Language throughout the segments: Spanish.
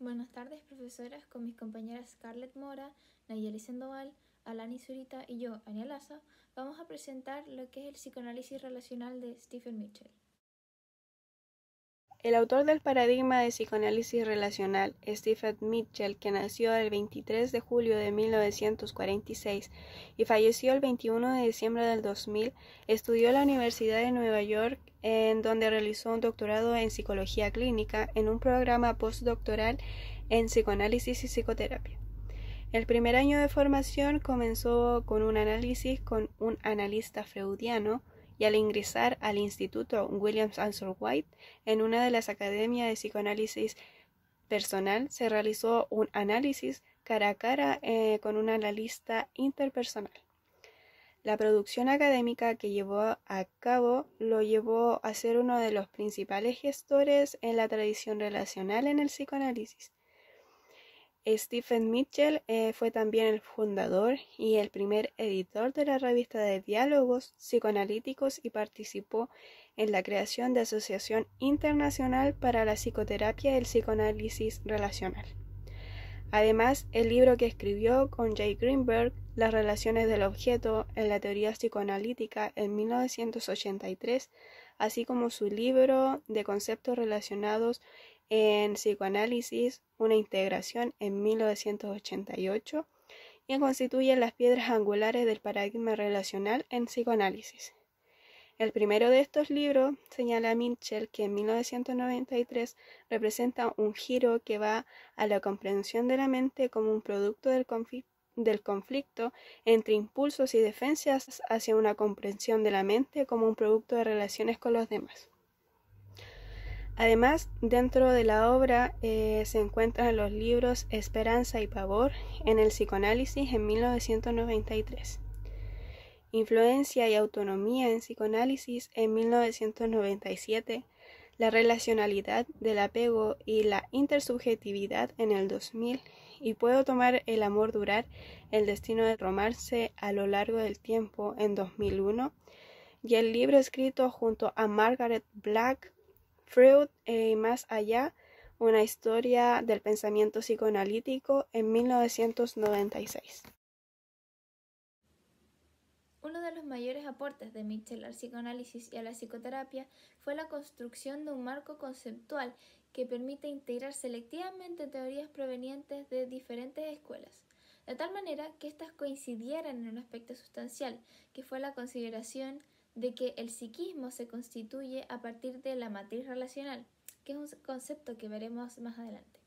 Buenas tardes, profesoras. Con mis compañeras Scarlett Mora, Nayeli Sandoval, Alani Zurita y yo, Ania Laza, vamos a presentar lo que es el psicoanálisis relacional de Stephen Mitchell. El autor del paradigma de psicoanálisis relacional, Stephen Mitchell, que nació el 23 de julio de 1946 y falleció el 21 de diciembre del 2000, estudió en la Universidad de Nueva York, en donde realizó un doctorado en psicología clínica en un programa postdoctoral en psicoanálisis y psicoterapia. El primer año de formación comenzó con un análisis con un analista freudiano, y al ingresar al Instituto William Ensor White en una de las academias de psicoanálisis personal, se realizó un análisis cara a cara con un analista interpersonal. La producción académica que llevó a cabo lo llevó a ser uno de los principales gestores en la tradición relacional en el psicoanálisis. Stephen Mitchell fue también el fundador y el primer editor de la revista de diálogos psicoanalíticos y participó en la creación de Asociación Internacional para la Psicoterapia y el Psicoanálisis Relacional. Además, el libro que escribió con Jay Greenberg, Las relaciones del objeto en la teoría psicoanalítica en 1983, así como su libro de conceptos relacionados en psicoanálisis, una integración en 1988, y constituyen las piedras angulares del paradigma relacional en psicoanálisis. El primero de estos libros señala Mitchell que en 1993 representa un giro que va a la comprensión de la mente como un producto del conflicto entre impulsos y defensas hacia una comprensión de la mente como un producto de relaciones con los demás. Además, dentro de la obra se encuentran los libros Esperanza y Pavor en el psicoanálisis en 1993. Influencia y autonomía en psicoanálisis en 1997, la relacionalidad del apego y la intersubjetividad en el 2000, y Puedo tomar el amor durar, el destino de romance a lo largo del tiempo en 2001, y el libro escrito junto a Margaret Black, Freud y más allá, una historia del pensamiento psicoanalítico en 1996. Uno de los mayores aportes de Mitchell al psicoanálisis y a la psicoterapia fue la construcción de un marco conceptual que permite integrar selectivamente teorías provenientes de diferentes escuelas, de tal manera que éstas coincidieran en un aspecto sustancial, que fue la consideración de que el psiquismo se constituye a partir de la matriz relacional, que es un concepto que veremos más adelante.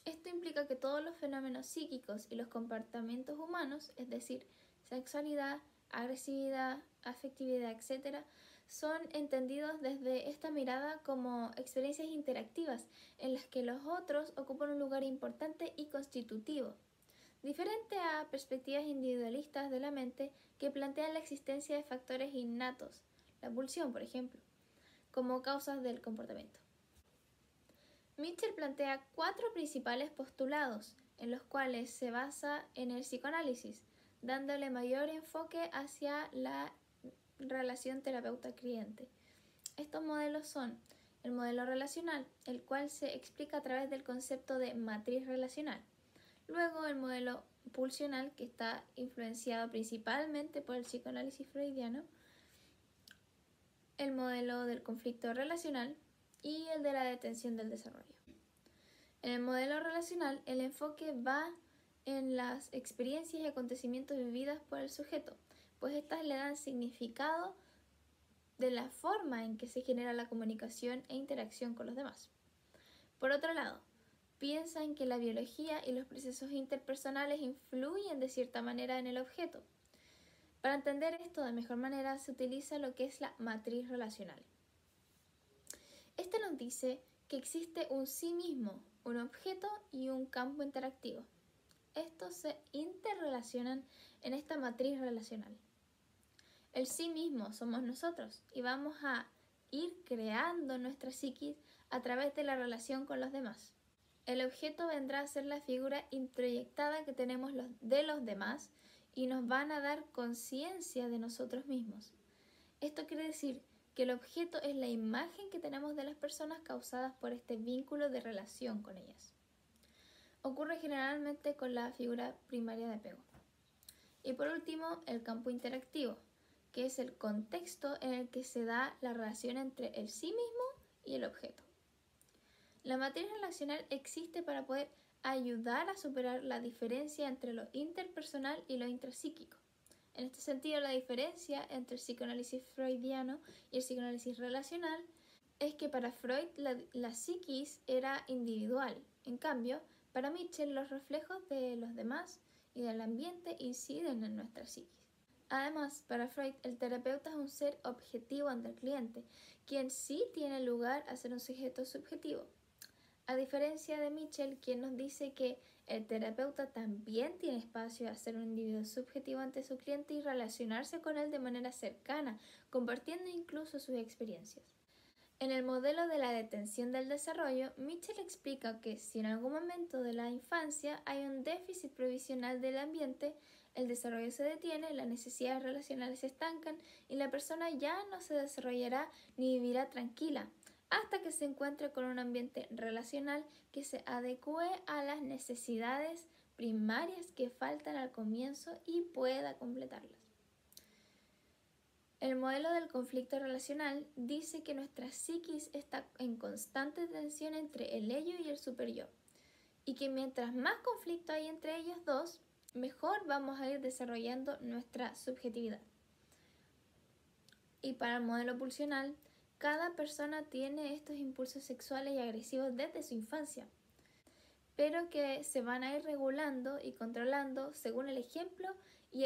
Esto implica que todos los fenómenos psíquicos y los comportamientos humanos, es decir, sexualidad, agresividad, afectividad, etc., son entendidos desde esta mirada como experiencias interactivas en las que los otros ocupan un lugar importante y constitutivo, diferente a perspectivas individualistas de la mente que plantean la existencia de factores innatos, la pulsión, por ejemplo, como causas del comportamiento. Mitchell plantea 4 principales postulados en los cuales se basa en el psicoanálisis, dándole mayor enfoque hacia la relación terapeuta-cliente. Estos modelos son el modelo relacional, el cual se explica a través del concepto de matriz relacional. Luego el modelo pulsional, que está influenciado principalmente por el psicoanálisis freudiano, el modelo del conflicto relacional y el de la detención del desarrollo. En el modelo relacional, el enfoque va en las experiencias y acontecimientos vividas por el sujeto, pues estas le dan significado de la forma en que se genera la comunicación e interacción con los demás. Por otro lado, piensa en que la biología y los procesos interpersonales influyen de cierta manera en el objeto. Para entender esto de mejor manera se utiliza lo que es la matriz relacional. Esta nos dice que existe un sí mismo, un objeto y un campo interactivo. Estos se interrelacionan en esta matriz relacional. El sí mismo somos nosotros y vamos a ir creando nuestra psiquis a través de la relación con los demás. El objeto vendrá a ser la figura introyectada que tenemos de los demás y nos van a dar conciencia de nosotros mismos. Esto quiere decir que el objeto es la imagen que tenemos de las personas causadas por este vínculo de relación con ellas. ocurre generalmente con la figura primaria de apego. Y por último, el campo interactivo, que es el contexto en el que se da la relación entre el sí mismo y el objeto. La materia relacional existe para poder ayudar a superar la diferencia entre lo interpersonal y lo intrapsíquico. En este sentido, la diferencia entre el psicoanálisis freudiano y el psicoanálisis relacional es que para Freud la psiquis era individual. En cambio, para Mitchell los reflejos de los demás y del ambiente inciden en nuestra psiquis. Además, para Freud, el terapeuta es un ser objetivo ante el cliente, quien sí tiene lugar a ser un sujeto subjetivo. A diferencia de Mitchell, quien nos dice que el terapeuta también tiene espacio a ser un individuo subjetivo ante su cliente y relacionarse con él de manera cercana, compartiendo incluso sus experiencias. En el modelo de la detención del desarrollo, Mitchell explica que si en algún momento de la infancia hay un déficit provisional del ambiente, el desarrollo se detiene, las necesidades relacionales se estancan y la persona ya no se desarrollará ni vivirá tranquila, hasta que se encuentre con un ambiente relacional que se adecue a las necesidades primarias que faltan al comienzo y pueda completarlas. El modelo del conflicto relacional dice que nuestra psiquis está en constante tensión entre el ello y el superyo, y que mientras más conflicto hay entre ellos dos, mejor vamos a ir desarrollando nuestra subjetividad. Y para el modelo pulsional, cada persona tiene estos impulsos sexuales y agresivos desde su infancia, pero que se van a ir regulando y controlando según el ejemplo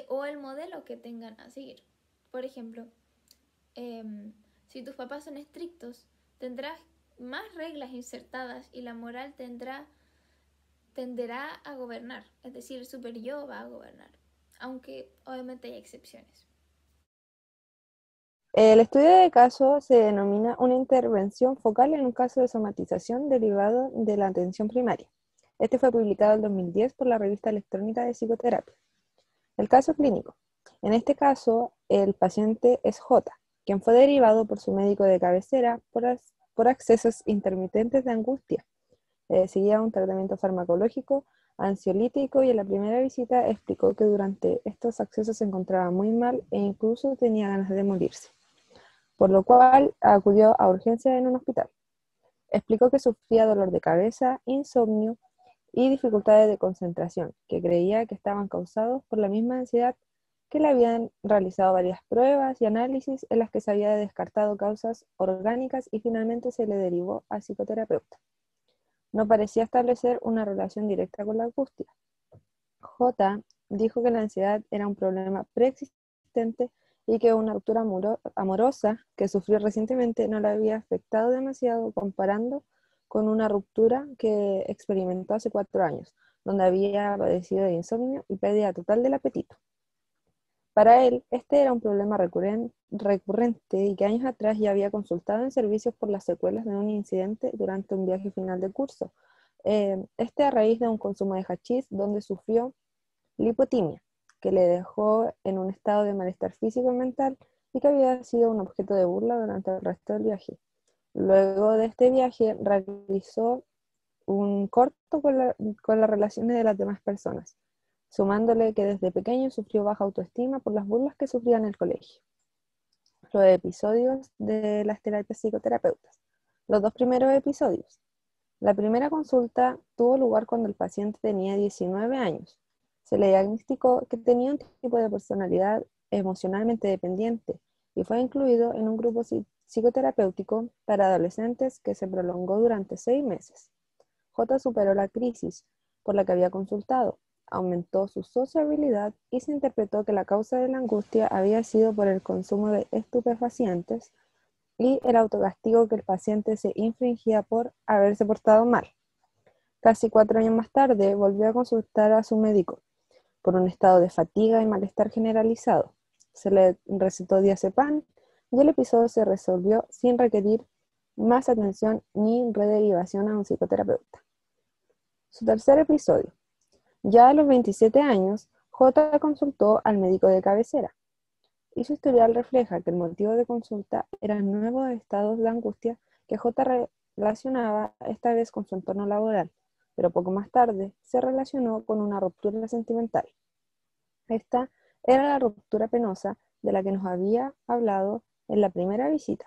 o el modelo que tengan a seguir. Por ejemplo, si tus papás son estrictos, tendrás más reglas insertadas y la moral tenderá a gobernar, es decir, el super yo va a gobernar, aunque obviamente hay excepciones. El estudio de caso se denomina una intervención focal en un caso de somatización derivado de la atención primaria. Este fue publicado en 2010 por la revista electrónica de psicoterapia. El caso clínico. En este caso, el paciente es J, quien fue derivado por su médico de cabecera por accesos intermitentes de angustia. Seguía un tratamiento farmacológico, ansiolítico, y en la primera visita explicó que durante estos accesos se encontraba muy mal e incluso tenía ganas de morirse, por lo cual acudió a urgencias en un hospital. Explicó que sufría dolor de cabeza, insomnio y dificultades de concentración, que creía que estaban causados por la misma ansiedad, que le habían realizado varias pruebas y análisis en las que se había descartado causas orgánicas y finalmente se le derivó a psicoterapeuta. No parecía establecer una relación directa con la angustia. J dijo que la ansiedad era un problema preexistente y que una ruptura amorosa que sufrió recientemente no le había afectado demasiado comparando con una ruptura que experimentó hace 4 años, donde había padecido de insomnio y pérdida total del apetito. Para él, este era un problema recurrente y que años atrás ya había consultado en servicios por las secuelas de un incidente durante un viaje final de curso. Este a raíz de un consumo de hachís donde sufrió lipotimia, que le dejó en un estado de malestar físico y mental y que había sido un objeto de burla durante el resto del viaje. Luego de este viaje realizó un corto con las relaciones de las demás personas, sumándole que desde pequeño sufrió baja autoestima por las burlas que sufría en el colegio. Los episodios de las terapias psicoterapeutas. Los 2 primeros episodios. La primera consulta tuvo lugar cuando el paciente tenía 19 años. Se le diagnosticó que tenía un tipo de personalidad emocionalmente dependiente y fue incluido en un grupo psicoterapéutico para adolescentes que se prolongó durante 6 meses. J superó la crisis por la que había consultado, aumentó su sociabilidad y se interpretó que la causa de la angustia había sido por el consumo de estupefacientes y el autocastigo que el paciente se infringía por haberse portado mal. Casi 4 años más tarde volvió a consultar a su médico por un estado de fatiga y malestar generalizado. Se le recetó diazepam y el episodio se resolvió sin requerir más atención ni rederivación a un psicoterapeuta. Su tercer episodio. Ya a los 27 años, J consultó al médico de cabecera y su historial refleja que el motivo de consulta eran nuevos estados de angustia que J relacionaba esta vez con su entorno laboral, pero poco más tarde se relacionó con una ruptura sentimental. Esta era la ruptura penosa de la que nos había hablado en la primera visita,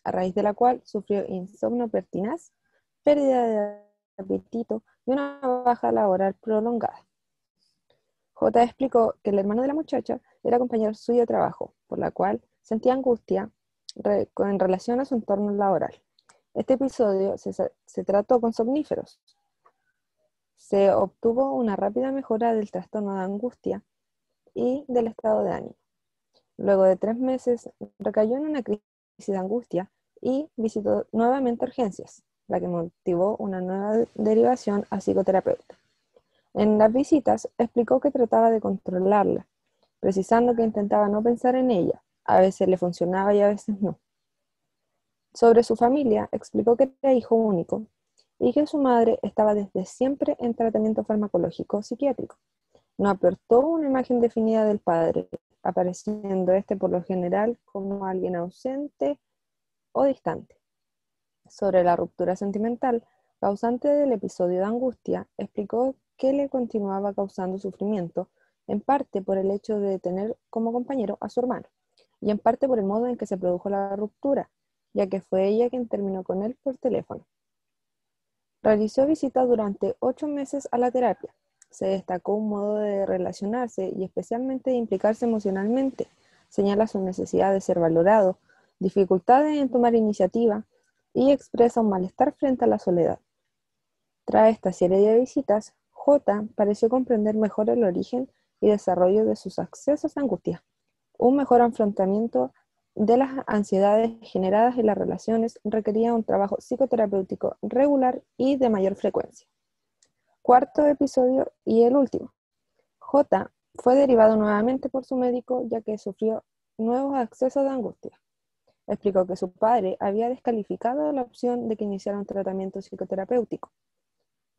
a raíz de la cual sufrió insomnio pertinaz, pérdida de apetito y una baja laboral prolongada. J explicó que el hermano de la muchacha era compañero suyo de trabajo, por la cual sentía angustia en relación a su entorno laboral. Este episodio se trató con somníferos. Se obtuvo una rápida mejora del trastorno de angustia y del estado de ánimo. Luego de 3 meses, recayó en una crisis de angustia y visitó nuevamente urgencias, la que motivó una nueva derivación a psicoterapeuta. En las visitas explicó que trataba de controlarla, precisando que intentaba no pensar en ella. A veces le funcionaba y a veces no. Sobre su familia, explicó que era hijo único y que su madre estaba desde siempre en tratamiento farmacológico psiquiátrico. No aportó una imagen definida del padre, apareciendo este por lo general como alguien ausente o distante. Sobre la ruptura sentimental, causante del episodio de angustia, explicó que le continuaba causando sufrimiento, en parte por el hecho de tener como compañero a su hermano, y en parte por el modo en que se produjo la ruptura, ya que fue ella quien terminó con él por teléfono. Realizó visitas durante 8 meses a la terapia. Se destacó un modo de relacionarse y especialmente de implicarse emocionalmente. Señala su necesidad de ser valorado, dificultades en tomar iniciativa y expresa un malestar frente a la soledad. Tras esta serie de visitas, J pareció comprender mejor el origen y desarrollo de sus accesos a angustia, un mejor afrontamiento de las ansiedades generadas en las relaciones requería un trabajo psicoterapéutico regular y de mayor frecuencia. Cuarto episodio y el último. J fue derivado nuevamente por su médico ya que sufrió nuevos accesos de angustia. Explicó que su padre había descalificado la opción de que iniciara un tratamiento psicoterapéutico.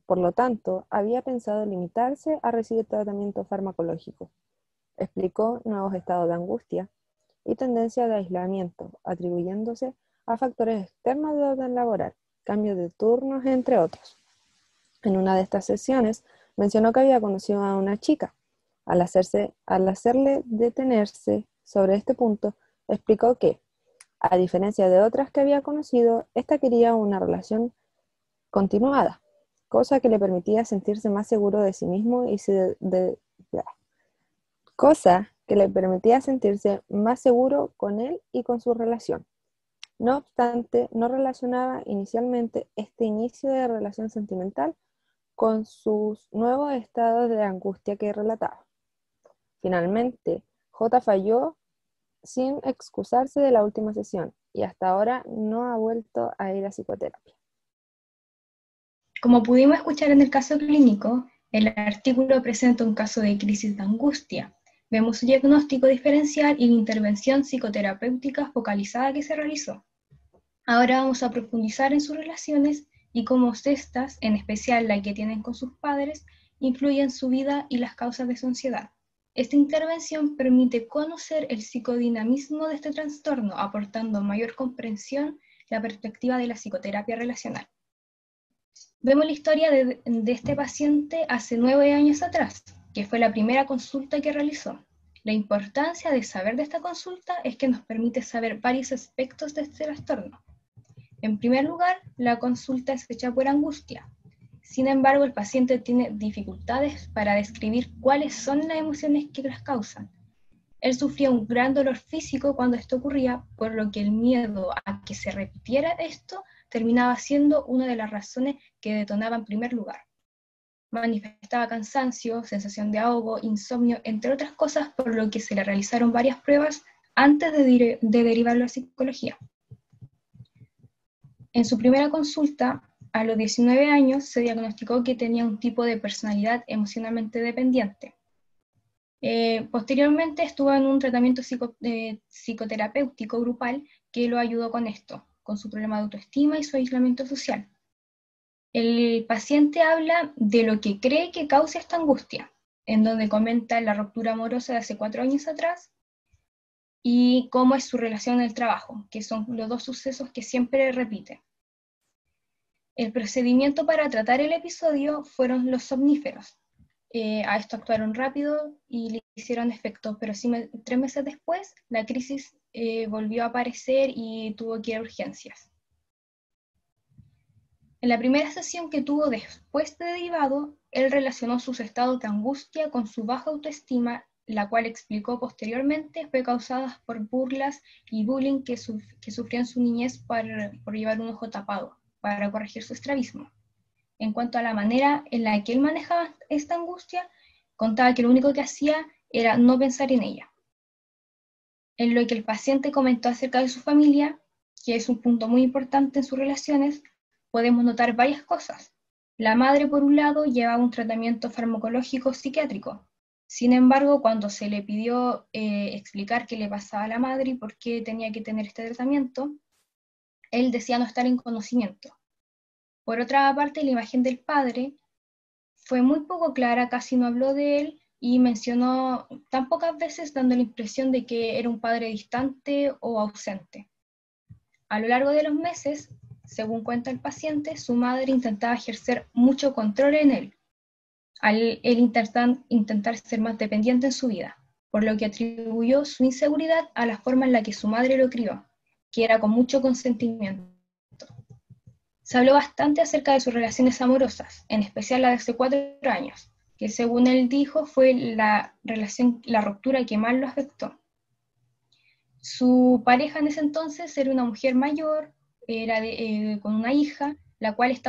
Por lo tanto, había pensado limitarse a recibir tratamiento farmacológico. Explicó nuevos estados de angustia y tendencia de aislamiento, atribuyéndose a factores externos de orden laboral, cambios de turnos, entre otros. En una de estas sesiones mencionó que había conocido a una chica. Al hacerle detenerse sobre este punto, explicó que, a diferencia de otras que había conocido, esta quería una relación continuada, cosa que le permitía sentirse más seguro de sí mismo y cosa que le permitía sentirse más seguro con él y con su relación. No obstante, no relacionaba inicialmente este inicio de relación sentimental con sus nuevos estados de angustia que relataba. Finalmente, J falló sin excusarse de la última sesión y hasta ahora no ha vuelto a ir a psicoterapia. Como pudimos escuchar en el caso clínico, el artículo presenta un caso de crisis de angustia. Vemos su diagnóstico diferencial y la intervención psicoterapéutica focalizada que se realizó. Ahora vamos a profundizar en sus relaciones y cómo estas, en especial la que tienen con sus padres, influyen su vida y las causas de su ansiedad. Esta intervención permite conocer el psicodinamismo de este trastorno, aportando mayor comprensión la perspectiva de la psicoterapia relacional. Vemos la historia de este paciente hace 9 años atrás, que fue la primera consulta que realizó. La importancia de saber de esta consulta es que nos permite saber varios aspectos de este trastorno. En primer lugar, la consulta es hecha por angustia. Sin embargo, el paciente tiene dificultades para describir cuáles son las emociones que las causan. Él sufría un gran dolor físico cuando esto ocurría, por lo que el miedo a que se repitiera esto terminaba siendo una de las razones que detonaba en primer lugar. Manifestaba cansancio, sensación de ahogo, insomnio, entre otras cosas, por lo que se le realizaron varias pruebas antes de derivarlo a psicología. En su primera consulta, a los 19 años, se diagnosticó que tenía un tipo de personalidad emocionalmente dependiente. Posteriormente estuvo en un tratamiento psicoterapéutico grupal que lo ayudó con esto, con su problema de autoestima y su aislamiento social. El paciente habla de lo que cree que causa esta angustia, en donde comenta la ruptura amorosa de hace 4 años atrás y cómo es su relación en el trabajo, que son los dos sucesos que siempre repite. El procedimiento para tratar el episodio fueron los somníferos. A esto actuaron rápido y le hicieron efecto, pero 3 meses después la crisis volvió a aparecer y tuvo que ir a urgencias. En la primera sesión que tuvo después de derivado, él relacionó sus estados de angustia con su baja autoestima, la cual explicó posteriormente fue causada por burlas y bullying que sufrió en su niñez por llevar un ojo tapado, para corregir su estrabismo. En cuanto a la manera en la que él manejaba esta angustia, contaba que lo único que hacía era no pensar en ella. En lo que el paciente comentó acerca de su familia, que es un punto muy importante en sus relaciones, podemos notar varias cosas. La madre, por un lado, llevaba un tratamiento farmacológico psiquiátrico. Sin embargo, cuando se le pidió explicar qué le pasaba a la madre y por qué tenía que tener este tratamiento, él decía no estar en conocimiento. Por otra parte, la imagen del padre fue muy poco clara, casi no habló de él y mencionó tan pocas veces dando la impresión de que era un padre distante o ausente. A lo largo de los meses, según cuenta el paciente, su madre intentaba ejercer mucho control en él, al él intentar ser más dependiente en su vida, por lo que atribuyó su inseguridad a la forma en la que su madre lo crió, que era con mucho consentimiento. Se habló bastante acerca de sus relaciones amorosas, en especial la de hace 4 años, que según él dijo fue la ruptura que más lo afectó. Su pareja en ese entonces era una mujer mayor, era con una hija, la cual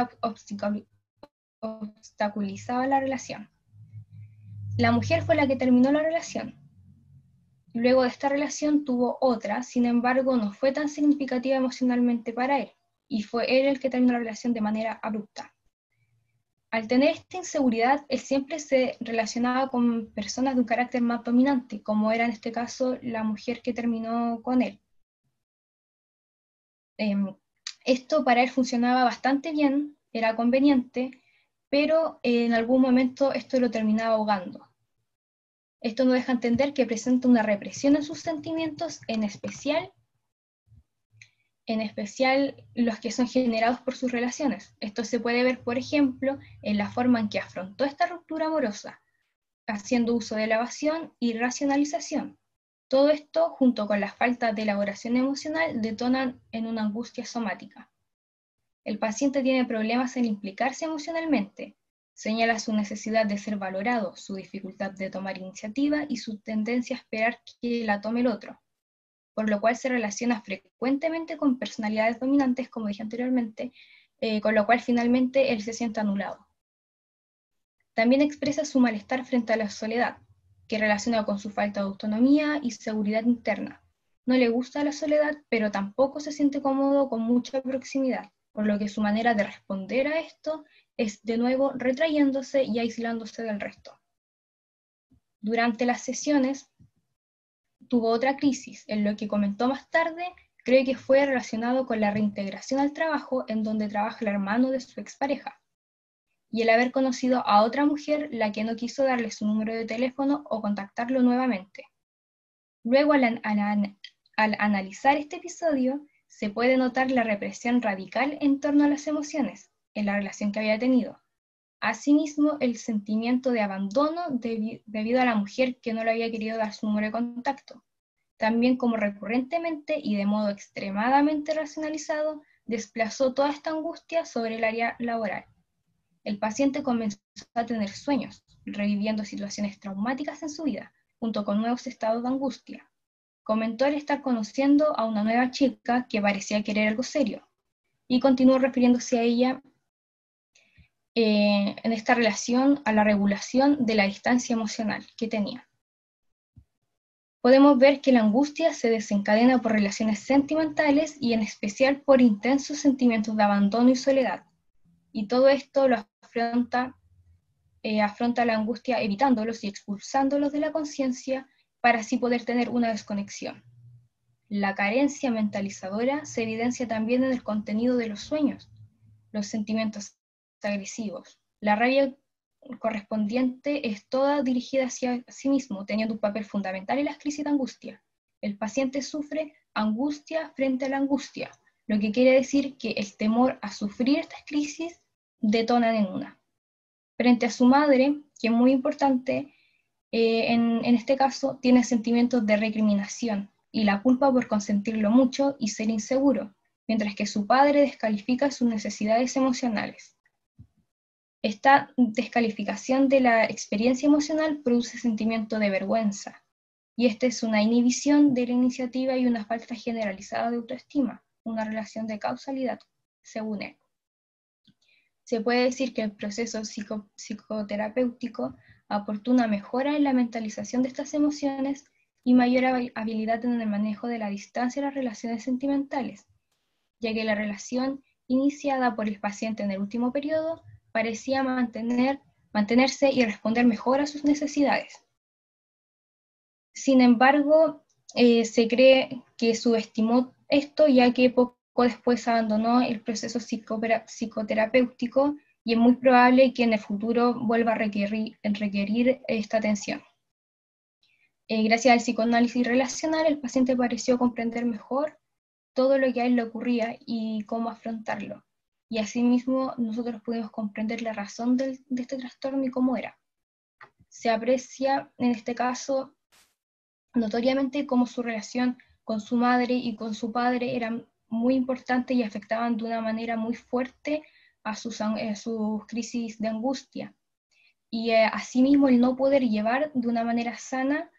obstaculizaba la relación. La mujer fue la que terminó la relación. Luego de esta relación tuvo otra, sin embargo no fue tan significativa emocionalmente para él, y fue él el que terminó la relación de manera abrupta. Al tener esta inseguridad, él siempre se relacionaba con personas de un carácter más dominante, como era en este caso la mujer que terminó con él. Esto para él funcionaba bastante bien, era conveniente, pero en algún momento esto lo terminaba ahogando. Esto nos deja entender que presenta una represión en sus sentimientos, en especial los que son generados por sus relaciones. Esto se puede ver, por ejemplo, en la forma en que afrontó esta ruptura amorosa, haciendo uso de evasión y racionalización. Todo esto, junto con la falta de elaboración emocional, detonan en una angustia somática. El paciente tiene problemas en implicarse emocionalmente, señala su necesidad de ser valorado, su dificultad de tomar iniciativa y su tendencia a esperar que la tome el otro, por lo cual se relaciona frecuentemente con personalidades dominantes, como dije anteriormente, con lo cual finalmente él se siente anulado. También expresa su malestar frente a la soledad, que relaciona con su falta de autonomía y seguridad interna. No le gusta la soledad, pero tampoco se siente cómodo con mucha proximidad, por lo que su manera de responder a esto es de nuevo retrayéndose y aislándose del resto. Durante las sesiones tuvo otra crisis, en lo que comentó más tarde, cree que fue relacionado con la reintegración al trabajo en donde trabaja el hermano de su expareja, y el haber conocido a otra mujer la que no quiso darle su número de teléfono o contactarlo nuevamente. Luego, al analizar este episodio, se puede notar la represión radical en torno a las emociones en la relación que había tenido. Asimismo, el sentimiento de abandono debido a la mujer que no le había querido dar su número de contacto. También como recurrentemente y de modo extremadamente racionalizado, desplazó toda esta angustia sobre el área laboral. El paciente comenzó a tener sueños, reviviendo situaciones traumáticas en su vida, junto con nuevos estados de angustia. Comentó el estar conociendo a una nueva chica que parecía querer algo serio, y continuó refiriéndose a ella en esta relación a la regulación de la distancia emocional que tenía. Podemos ver que la angustia se desencadena por relaciones sentimentales y en especial por intensos sentimientos de abandono y soledad. Y todo esto lo afronta la angustia evitándolos y expulsándolos de la conciencia para así poder tener una desconexión. La carencia mentalizadora se evidencia también en el contenido de los sueños, los sentimientos agresivos. La rabia correspondiente es toda dirigida hacia sí mismo, teniendo un papel fundamental en las crisis de angustia. El paciente sufre angustia frente a la angustia, lo que quiere decir que el temor a sufrir estas crisis detonan en una. Frente a su madre, que es muy importante, en este caso tiene sentimientos de recriminación y la culpa por consentirlo mucho y ser inseguro, mientras que su padre descalifica sus necesidades emocionales. Esta descalificación de la experiencia emocional produce sentimiento de vergüenza, y esta es una inhibición de la iniciativa y una falta generalizada de autoestima, una relación de causalidad, según él. Se puede decir que el proceso psicoterapéutico aporta una mejora en la mentalización de estas emociones y mayor habilidad en el manejo de la distancia y las relaciones sentimentales, ya que la relación iniciada por el paciente en el último periodo parecía mantenerse y responder mejor a sus necesidades. Sin embargo, se cree que subestimó esto, ya que poco después abandonó el proceso psicoterapéutico y es muy probable que en el futuro vuelva a requerir esta atención. Gracias al psicoanálisis relacional, el paciente pareció comprender mejor todo lo que a él le ocurría y cómo afrontarlo. Y asimismo, nosotros pudimos comprender la razón de este trastorno y cómo era. Se aprecia, en este caso, notoriamente cómo su relación con su madre y con su padre eran muy importantes y afectaban de una manera muy fuerte a sus crisis de angustia. Y asimismo el no poder llevar de una manera sana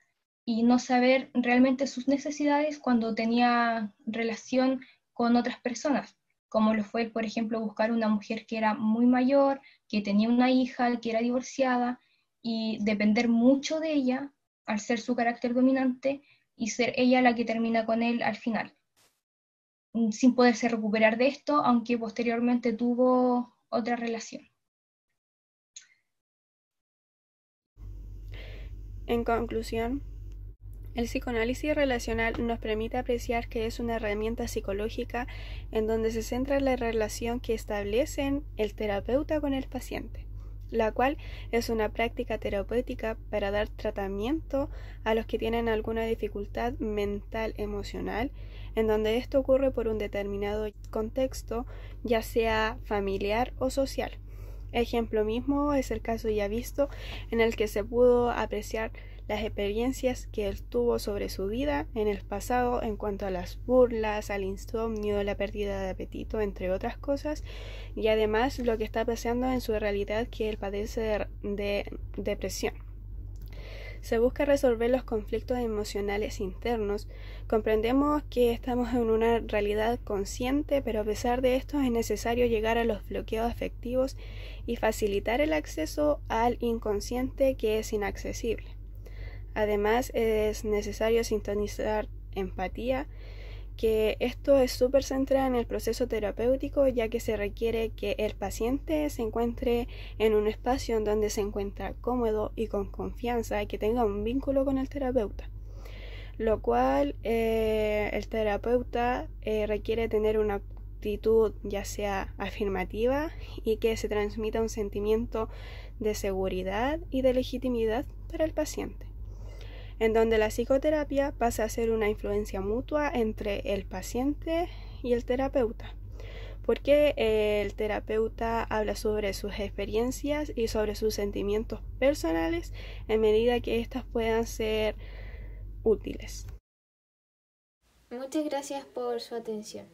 y no saber realmente sus necesidades cuando tenía relación con otras personas, como lo fue, por ejemplo, buscar una mujer que era muy mayor, que tenía una hija, que era divorciada, y depender mucho de ella, al ser su carácter dominante, y ser ella la que termina con él al final, sin poderse recuperar de esto, aunque posteriormente tuvo otra relación. En conclusión, el psicoanálisis relacional nos permite apreciar que es una herramienta psicológica en donde se centra la relación que establecen el terapeuta con el paciente, la cual es una práctica terapéutica para dar tratamiento a los que tienen alguna dificultad mental emocional, en donde esto ocurre por un determinado contexto, ya sea familiar o social. Ejemplo mismo es el caso ya visto en el que se pudo apreciar las experiencias que él tuvo sobre su vida en el pasado en cuanto a las burlas, al insomnio, la pérdida de apetito, entre otras cosas, y además lo que está pasando en su realidad, que él padece de depresión. Se busca resolver los conflictos emocionales internos. Comprendemos que estamos en una realidad consciente, pero a pesar de esto es necesario llegar a los bloqueos afectivos y facilitar el acceso al inconsciente que es inaccesible. Además, es necesario sintonizar empatía, que esto es súper central en el proceso terapéutico, ya que se requiere que el paciente se encuentre en un espacio en donde se encuentra cómodo y con confianza y que tenga un vínculo con el terapeuta, lo cual el terapeuta requiere tener una actitud ya sea afirmativa y que se transmita un sentimiento de seguridad y de legitimidad para el paciente, en donde la psicoterapia pasa a ser una influencia mutua entre el paciente y el terapeuta, porque el terapeuta habla sobre sus experiencias y sobre sus sentimientos personales en medida que éstas puedan ser útiles. Muchas gracias por su atención.